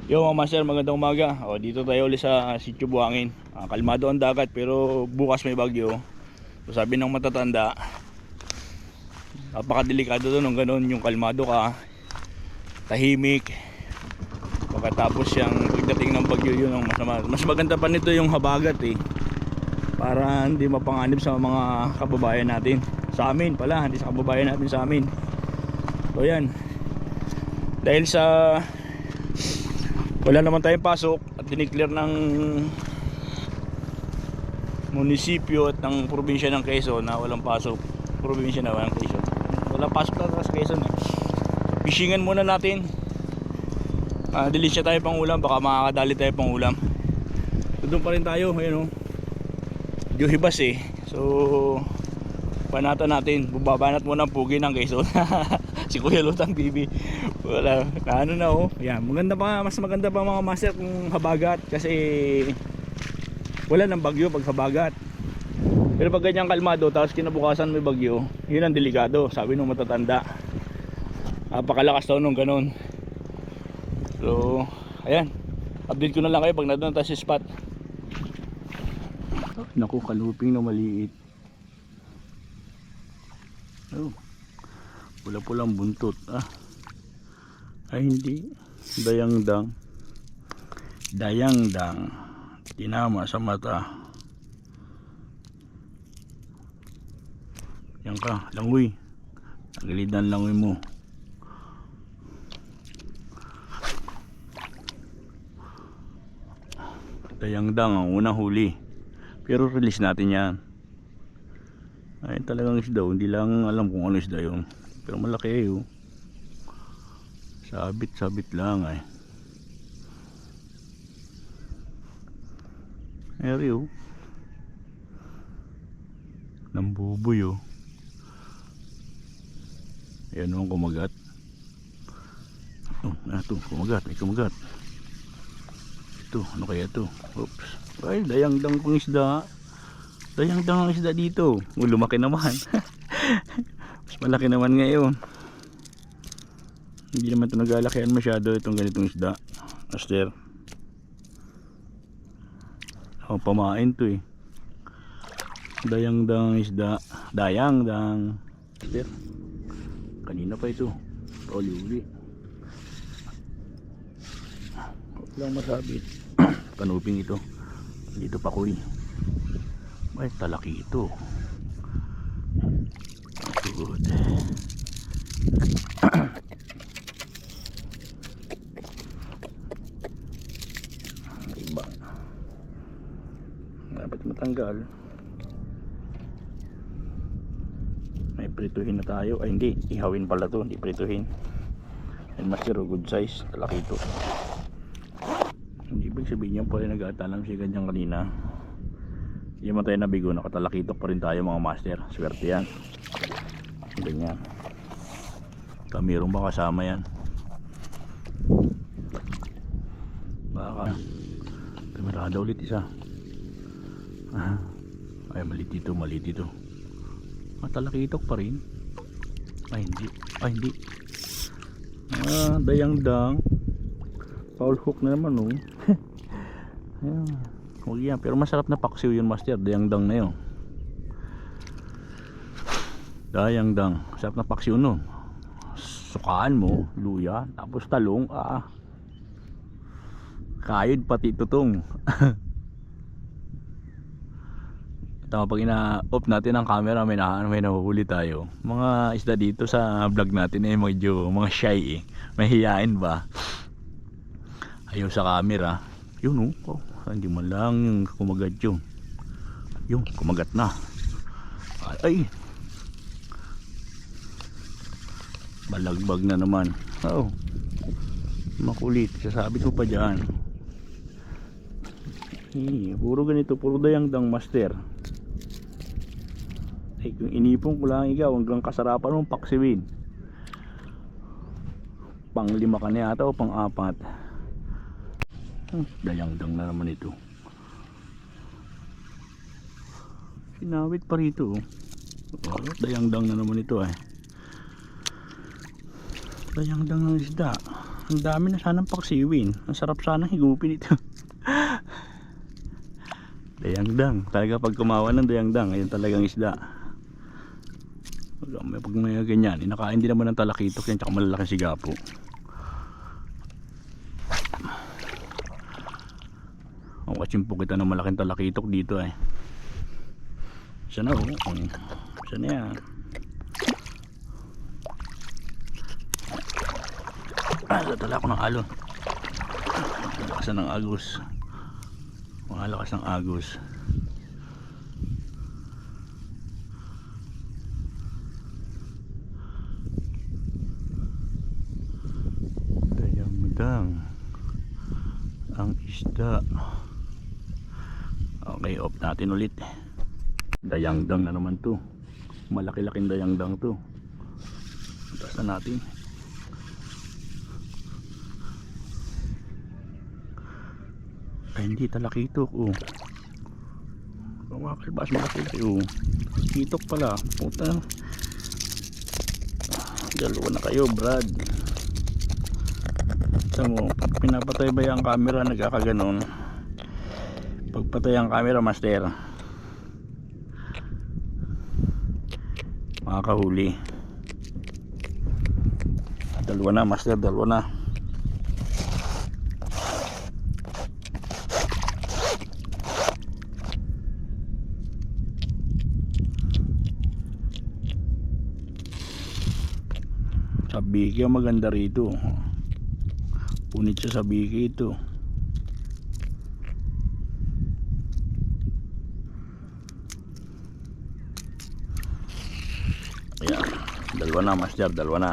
Yo mga master, magandang umaga. Dito tayo ulit sa Sitio Buhangin. Kalmado ang dagat pero bukas may bagyo. So, sabi ng matatanda, napakadelikado doon nung ganun, yung kalmado ka, tahimik. Pagkatapos yung pagdating ng bagyo, yun ang masama. Mas maganda pa nito yung habagat para hindi mapanganib sa mga kababayan natin. Sa amin pala, hindi sa kababayan natin, sa amin. So yan. Dahil sa wala naman tayong pasok at diniklear ng munisipyo at ng probinsya ng Quezon na walang pasok. Probinsya na walang Quezon. Walang pasok na sa Quezon. Fishingan muna natin. Dilisya tayo pang ulam, baka makakadali tayo pang ulam. Doon pa rin tayo, ayun Medyo hibas So panata natin, bubabanat muna ang pugi ng Quezon. Si Kuya Lutang TV. Wala, ano na Yan, maganda pa, mas maganda pa mga master kung habagat kasi wala nang bagyo pag habagat. Pero pag ganyang kalmado tapos kinabukasan may bagyo, yun ang delikado, sabi nung matatanda. Napakalakas daw nung ganun. So, ayan. Update ko na lang kayo pag nandun tayo sa spot. Naku, kaluping na maliit. Pula-pulang buntot. Ay hindi, dayangdang. Tinama sa mata. Yan ka, langoy. Tagilidan langoy mo. Dayangdang ang unang huli. Pero release natin yan. Ay talagang isda, hindi lang alam kung ano isda yun. Pero malaki sabit lang Eri nambuboy Ayan naman kumagat. Kumagat, may kumagat. Ito, ano kaya ito? Oops. Ay, dayangdang pang isda. Dayangdang ang isda dito. Lumaki naman. Mas malaki naman ngayon. Hindi naman ito nagalakihan masyado itong ganitong isda, master. Pamain to Dayangdang isda. Dayangdang master. Kanina pa ito. Uli. Huwag lang masabit. Kanuping ito. Dito pa kuy. Ay talaki ito. Good. Iba. Dapat matanggal. May prituhin na tayo. Ay hindi, ihawin pala to, hindi prituhin. And master, good size, talaki ito. Hindi ibig sabihin yan pala nag-aatalam siya ganyan kanina. Hindi man tayo nabigo, nakatalakitok pa rin tayo mga master. Swerte yan. Ganyan. Kamirong ba kasama yan? Baka kamirada ulit isa. Ay malit ito. Matalakitok pa rin. Ay hindi. Dayangdang. Foul hook na naman Ayan. Huwag yan, pero masarap na paksiw yun master. Dayangdang na yun. Dayangdang, sarap na paksiw nun. Sukaan mo, luya, tapos talong, kayod pati tutong. Tama, pag ina-off natin ang camera, may nahuhuli tayo. Mga isda dito sa vlog natin medyo mga shy mahihain ba. Ayaw sa camera. Yun hindi man lang kumagat yun. Yung kumagat na. Ay balagbag na naman. Makulit, sasabit ko pa dyan. Puro ganito, puro dayangdang master. Kung inipon ko lang ikaw, hanggang kasarapan mong paksiwin. Pang 5 ka na yata o pang 4. Dayangdang na naman ito. Sinawit pa rito Dayangdang na naman ito Dayangdang ng isda. Ang dami na sanang paksiwin. Ang sarap sanang higupin ito. Dayangdang. Talaga pag kumawa ng dayangdang, ayun talagang isda. Pag may ganyan, inakain din naman ng talakitok yan, tsaka malalaking sigapo. Ang katsimpo kita ng malaking talakitok dito eh. Siya na siya na yan. Natala ako ng alon. Lakas ng agos. Malakas ng agos. Dayangdang ang isda. Okay, off natin ulit. Dayangdang na naman to. Malaki-laking dayangdang to. Taas na natin. Ay, hindi talakitok. Kumakalbas malaki-laki. Kitok pala. Puta. Dalawa na kayo, Brad. Mo, pag pinapatay ba yung camera, nagkakaganon. Pagpatay ang camera, master, makakahuli. Dalawa na, master, dalawa na. Sa biki ang maganda rito. Punit siya sa biki ito. Ayan, dalawa na, master, dalawa na.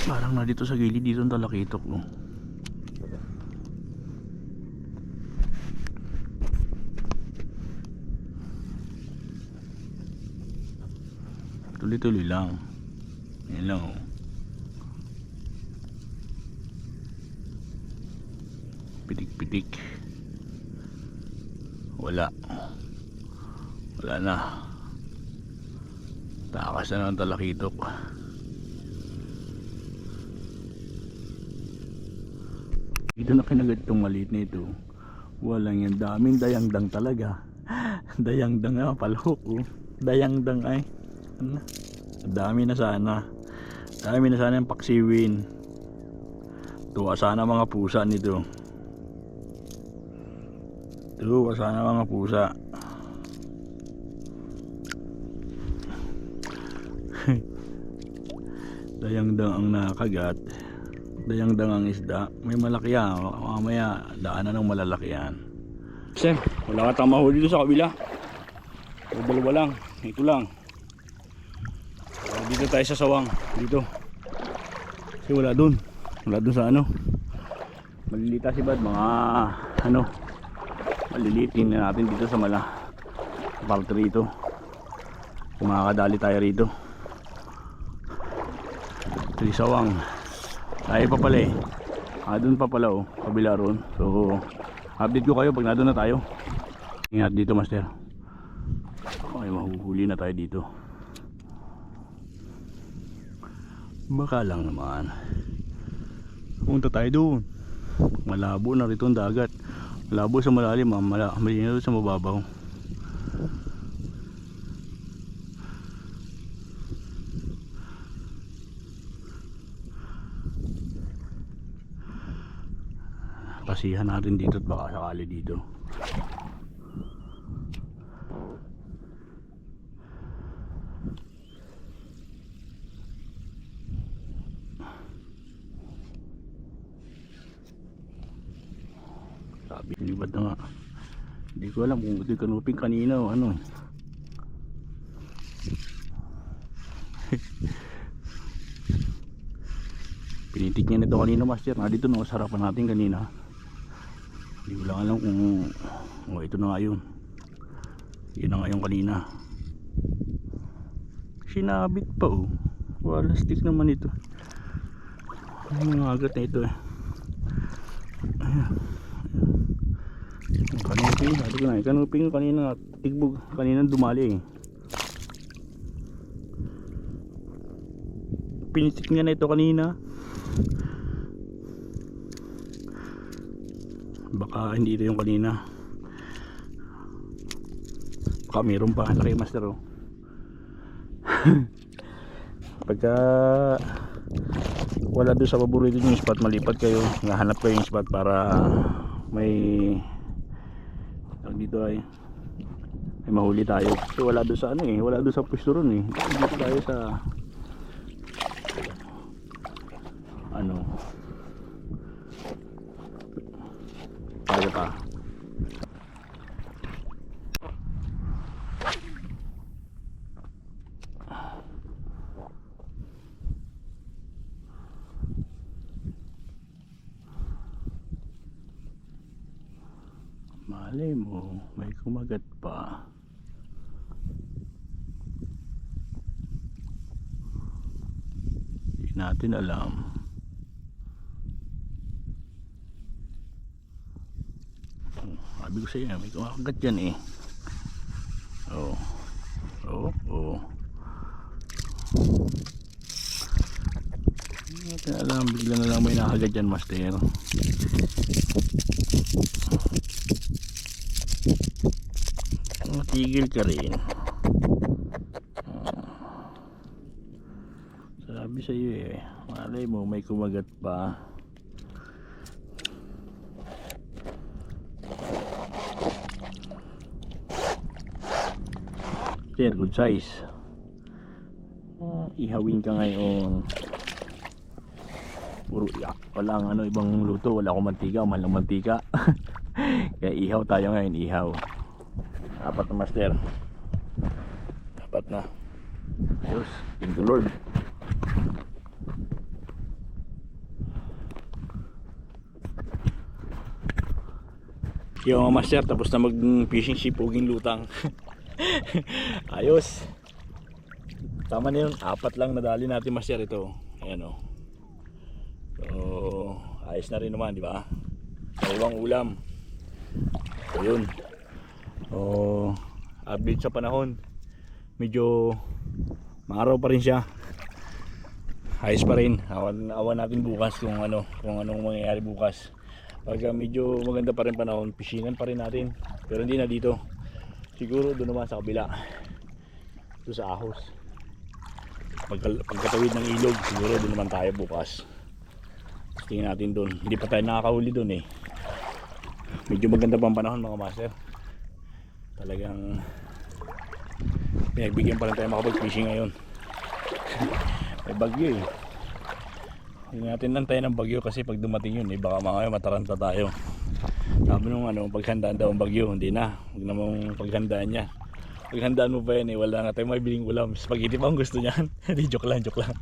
Parang na dito sa gilid dito ang talakitok. Tuloy-tuloy lang. Yan lang. Pitik-pitik. Wala na. Takas na ng talakitok. Dito na kinagat itong maliit na ito. Walang yan. Daming dayangdang talaga. Dayangdang na palhok. Dayangdang ay. Ano? Dami na sana. Dami na sana yung paksiwin. Tuwa sana mga pusa nito. Tuwa sana mga pusa. Dayangdang ang nakagat. Dayangdang ang isda. May malaki yan. Mamaya daanan ng malalaki yan. Sir, wala ka tang mahuli doon sa kabila. Dalawa lang. Ito lang. Dito tayo sa sawang. Dito. Kasi wala doon. Wala doon sa ano. Malilita si Bad. Mga ano. Malilitin na natin dito sa part rito. Kung makakadali tayo rito. Ito yung sawang. Tayo pa pala eh. Doon pa pala kabila ron. So update ko kayo pag nandun na tayo. Ingat dito, master. Okay, mahuhuli na tayo dito. Baka lang naman. Punta tayo doon. Malabo na rito ang dagat. Malabo sa malalim, malinaw sa mababaw. Pasihan natin dito at baka sakali dito. Sabi nilibad na nga. Hindi ko alam kung ito yung kanuping kanina o ano. Pinitik niya nito kanina, master. Dito na sarapan natin kanina. Hindi ko lang alam kung ito na nga yun. Yun na nga yung kanina. Sinabit pa wala stick naman ito. Ang mga agat na ito eh. Ayan. Kanuping, sabi ko na kanuping kanina tigbog, kanina dumali eh. pinitik nga na ito kanina. Baka hindi ito yung kanina. Baka mayroon pa. Laki master oh. Pagka wala doon sa paborito yung spot, malipat kayo, nahanap kayo yung spot para may dito ay may mahuli tayo. Kasi wala doon sa ano eh, wala doon sa pwesto ron eh. Dito tayo sa ano tayo pa. Malay mo, may kumagat pa. Hindi natin alam. Sabi ko sa iyo, may kumakagat dyan eh. Oh. Oh, oh. Hindi natin alam, bigla na lang may nakagat dyan, master. Tigil ka rin. Sabi sa iyo eh, malay mo may kumagat pa. Sir, good size. Ihawin ka ngayon. Puro walang ano ibang luto, wala akong mantika, mahal ng mantika. Kaya ihaw tayo ngayon, ihaw. Apat na master. Apat na. Diyos, thank you Lord. Yung master, tapos na mag fishing ship, uging lutang. Ayos. Tama na yun, apat lang nadali natin master ito. Ayan o. So, ayos na rin naman, di ba? Dalawang ulam. So yun. Update sa panahon, medyo maaraw pa rin siya, ayos pa rin. Awan natin bukas kung anong mangyayari bukas. Pagka medyo maganda pa rin panahon, pishingan pa rin natin, pero hindi na dito, siguro doon naman sa kabila, doon sa Ahos, pagkatawid ng ilog, siguro doon naman tayo bukas. Tingnan natin doon, hindi pa tayo nakakahuli doon eh. Medyo maganda pa ang panahon mga master. Talagang pinagbigyan pa rin tayo makapag-fishing ngayon. May bagyo eh. Hindi natin lang tayo ng bagyo kasi pag dumating yun eh, baka mamaya mataranta tayo. Sabi nung paghandaan daw ang bagyo, hindi na. Huwag namang paghandaan niya. Paghandaan mo pa yan eh, wala nga tayo mabiling ulam. Spaghetti pa ang gusto niyan. Hindi, joke lang, joke lang.